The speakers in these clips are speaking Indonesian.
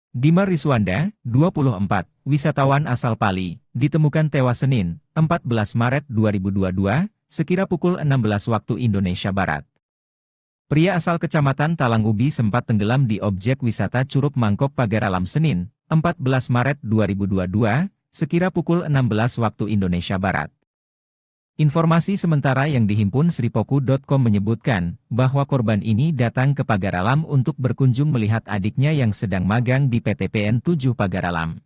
Dima Rizwanda, 24, wisatawan asal Pali, ditemukan tewas Senin, 14 Maret 2022, sekira pukul 16 waktu Indonesia Barat. Pria asal Kecamatan Talang Ubi sempat tenggelam di objek wisata Curug Mangkok Pagar Alam Senin, 14 Maret 2022, sekira pukul 16 waktu Indonesia Barat. Informasi sementara yang dihimpun sripoku.com menyebutkan bahwa korban ini datang ke Pagar Alam untuk berkunjung melihat adiknya yang sedang magang di PT PN 7 Pagar Alam.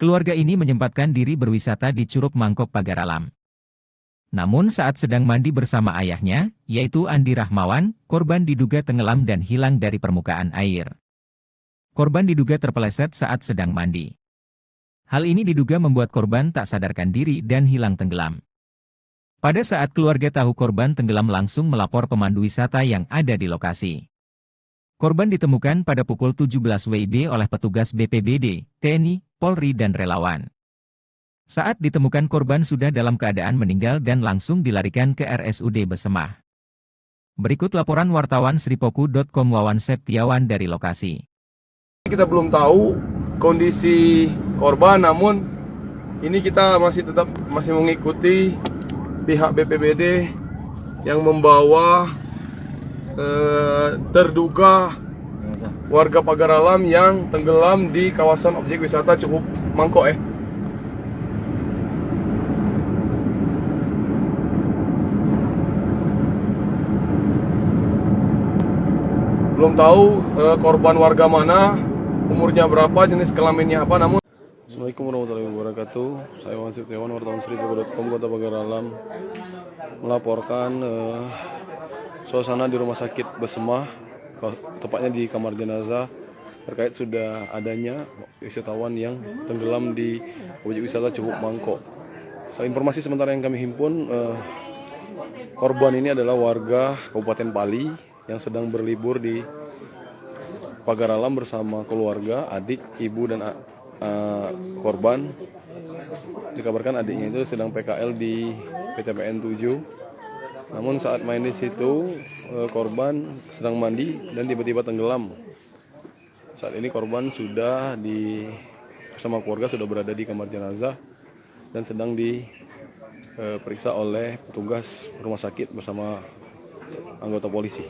Keluarga ini menyempatkan diri berwisata di Curug Mangkok Pagar Alam. Namun saat sedang mandi bersama ayahnya, yaitu Andi Rahmawan, korban diduga tenggelam dan hilang dari permukaan air. Korban diduga terpeleset saat sedang mandi. Hal ini diduga membuat korban tak sadarkan diri dan hilang tenggelam. Pada saat keluarga tahu korban tenggelam langsung melapor pemandu wisata yang ada di lokasi. Korban ditemukan pada pukul 17 WIB oleh petugas BPBD, TNI, Polri dan relawan. Saat ditemukan korban sudah dalam keadaan meninggal dan langsung dilarikan ke RSUD Besemah. Berikut laporan wartawan sripoku.com Wawan Septiawan dari lokasi. Kita belum tahu kondisi korban, namun ini kita masih mengikuti pihak BPBD yang membawa terduga warga Pagar Alam yang tenggelam di kawasan objek wisata Curug Mangkok. Belum tahu korban warga mana, umurnya berapa, jenis kelaminnya apa, namun Assalamualaikum warahmatullahi wabarakatuh. Saya Wawan Septiawan, wartawan sripoku.com Kota Pagar Alam melaporkan suasana di Rumah Sakit Besemah, tepatnya di kamar jenazah, terkait sudah adanya wisatawan yang tenggelam di objek wisata Curug Mangkok. Informasi sementara yang kami himpun, korban ini adalah warga Kabupaten Pali yang sedang berlibur di Pagar Alam bersama keluarga, adik, ibu dan korban. Dikabarkan adiknya itu sedang PKL di PTPN 7. Namun saat main di situ, korban sedang mandi dan tiba-tiba tenggelam. Saat ini korban sudah bersama keluarga sudah berada di kamar jenazah dan sedang diperiksa oleh petugas rumah sakit bersama anggota polisi.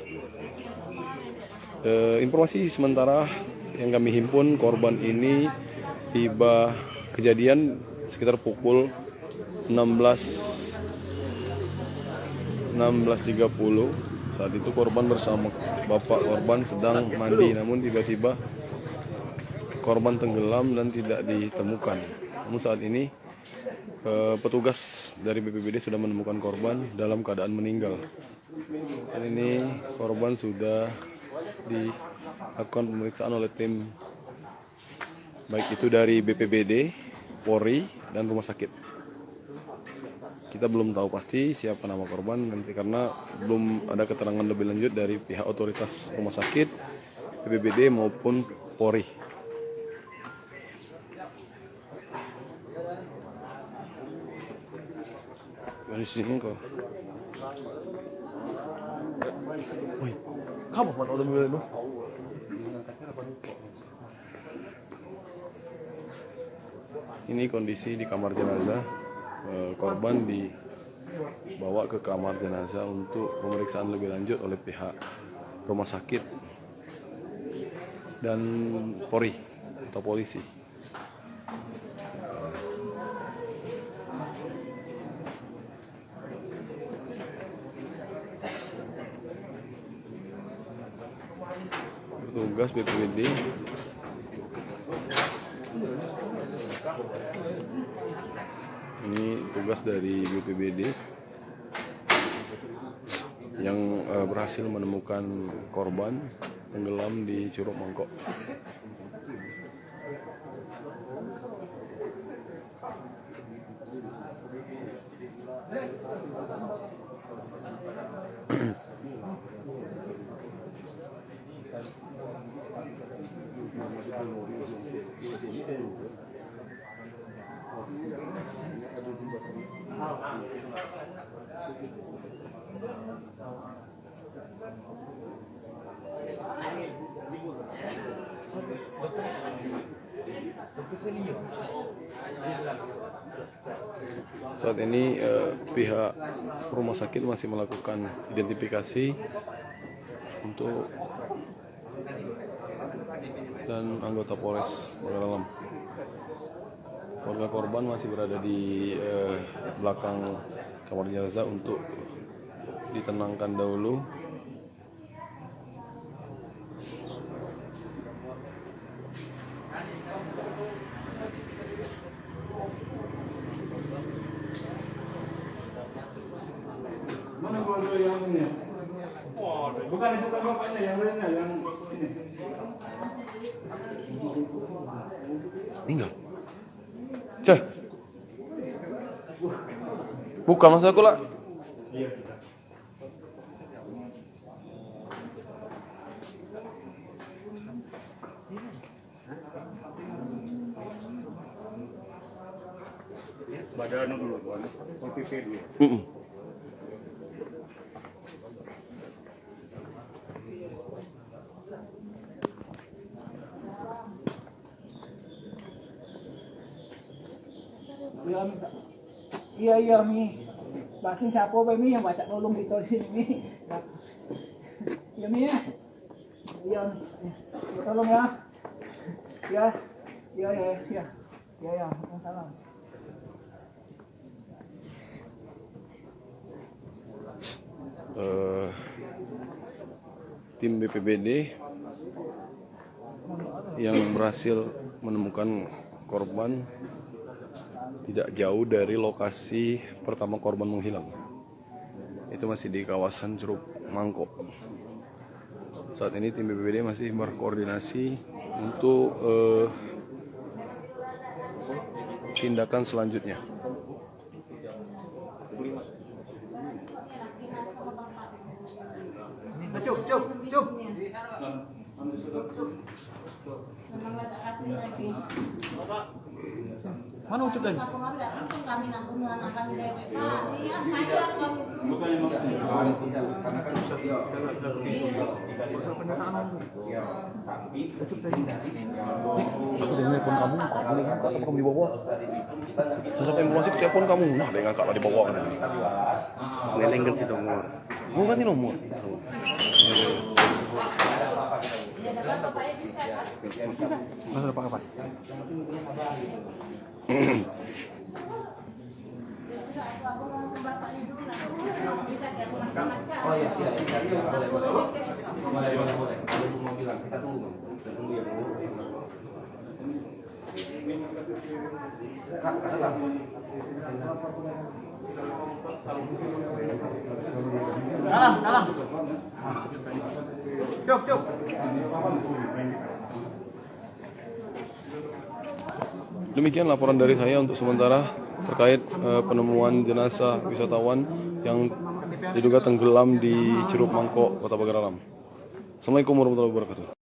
Informasi sementara yang kami himpun, korban ini tiba kejadian sekitar pukul 16.30. Saat itu korban bersama bapak korban sedang mandi, namun tiba-tiba korban tenggelam dan tidak ditemukan. Namun saat ini petugas dari BPBD sudah menemukan korban dalam keadaan meninggal. Saat ini korban sudah dilakukan pemeriksaan oleh tim baik itu dari BPBD, Polri, dan rumah sakit. Kita belum tahu pasti siapa nama korban nanti karena belum ada keterangan lebih lanjut dari pihak otoritas rumah sakit, BPBD maupun Polri. Dari sini kok. Woi, kamu mana udah mulai lu? Ini kondisi di kamar jenazah. Korban dibawa ke kamar jenazah untuk pemeriksaan lebih lanjut oleh pihak rumah sakit dan Polri atau polisi. Petugas BPBD ini tugas dari BPBD yang berhasil menemukan korban tenggelam di Curug Mangkok. Saat ini pihak rumah sakit masih melakukan identifikasi untuk dan anggota Polres Pagaralam. Keluarga korban masih berada di belakang kamar jenazah untuk ditenangkan dahulu. Mana keluarga yang ini? Bukan itu kan bapaknya, yang lainnya yang ini. Tinggal. Cek. Bukan masa aku lah. Badan dulu, OTP dulu. Iya Mi. Basin siapa Pak Mi yang baca tolong kita di sini Mi. Ya Mi ya. Iya. Tolong ya. Ya. Ya. Salam. Tim BPBD yang berhasil menemukan korban tidak jauh dari lokasi pertama korban menghilang. Itu masih di kawasan Curug Mangkok. Saat ini tim BPBD masih berkoordinasi untuk tindakan selanjutnya. Cuk. Mana ucap tadi? Aku dengar telepon kamu, kamu di bawah. Sampai informasi ke telepon kamu, nah dia ngangkat lah di bawah. Ngelengger kita nomor. Mau ganti nomor. Masa apa? Oh iya. Boleh. Kalau ibu mau bilang, kita tunggu ya Bu. Kak, Dalam. Cuk. Demikian laporan dari saya untuk sementara terkait penemuan jenazah wisatawan yang diduga tenggelam di Curug Mangkok, Kota Pagaralam. Assalamualaikum warahmatullahi wabarakatuh.